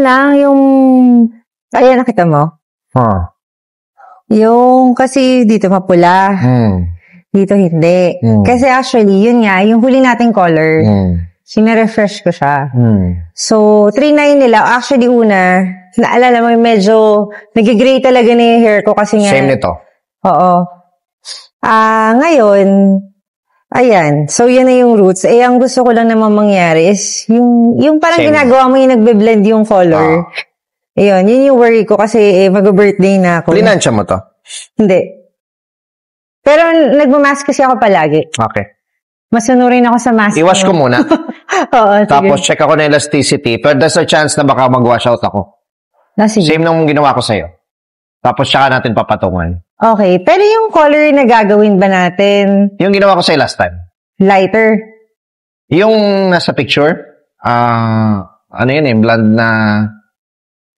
lang, yung... Ayan, nakita mo? Yung, kasi dito mapula. Dito hindi. Kasi actually, yun nga, yung huli nating color, sinarefresh ko siya. So, 3.9 nila. Actually, una, naalala mo, medyo nag-gray talaga na yung hair ko kasi nga... Same nito. Oo. Ngayon, ayan. So, yan na yung roots. Ang gusto ko lang naman mangyari is yung parang ginagawa mo yung nagbe-blend yung color. Ayun, yun yung worry ko kasi mag-birthday na ako. Plinansya mo to? Hindi. Pero nagmamask kasi ako palagi. Okay. Masunurin ako sa mask. I-wash ko muna. Oo, sige. Tapos check ako ng elasticity. Pero there's a chance na baka mag-wash out ako. Same nung ginawa ko sa'yo. Tapos tsaka natin papatungan. Okay. Pero yung color na gagawin ba natin? Yung ginawa ko sa'yo last time. Lighter. Yung nasa picture, ano yun blonde na...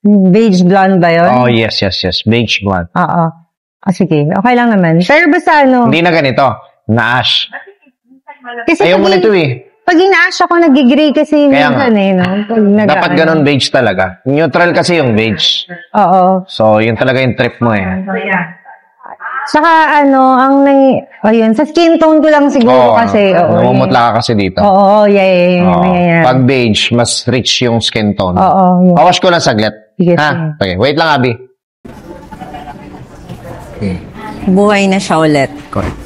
Beige blonde ba yun? Oh, yes. Beige blonde. Oo. Sige. Okay lang naman. Pero basta Hindi na ganito. Na-ash. Kasi ayaw mo nito eh. Pag ina-ash ako, nag-gray kasi minsan no? Dapat ganun beige talaga. Neutral kasi yung beige. Oo. So, yun talaga yung trip mo eh. Saka ayun, sa skin tone ko lang siguro kasi. Namumutla ka kasi dito. Oo, yeah. Pag beige, mas rich yung skin tone. Oo. Pawash ko lang saglit. Sige. Okay, wait lang, Abby. Okay. Buhay na siya ulit. Correct.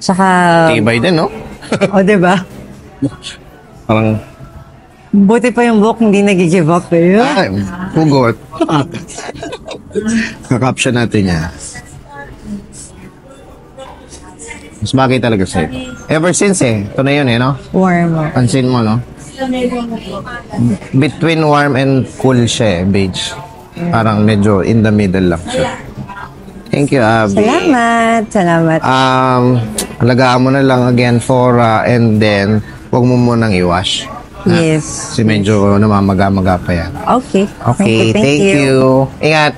Saka... Tibay din, no? Diba? Parang... Buti pa yung book, hindi nag-give up eh. Hugot. Kakaption natin niya. Mas bagay talaga sa'yo. Ever since ito na yun no? Warm. Pansin mo, no? Between warm and cool siya beige. Parang medyo in the middle lang siya. Thank you, Abby. Salamat. Alagaan mo na lang again for and then huwag mo munang i-wash. Yes. Kasi medyo namamaga-maga pa yan. Okay. Okay, thank you. Ingat.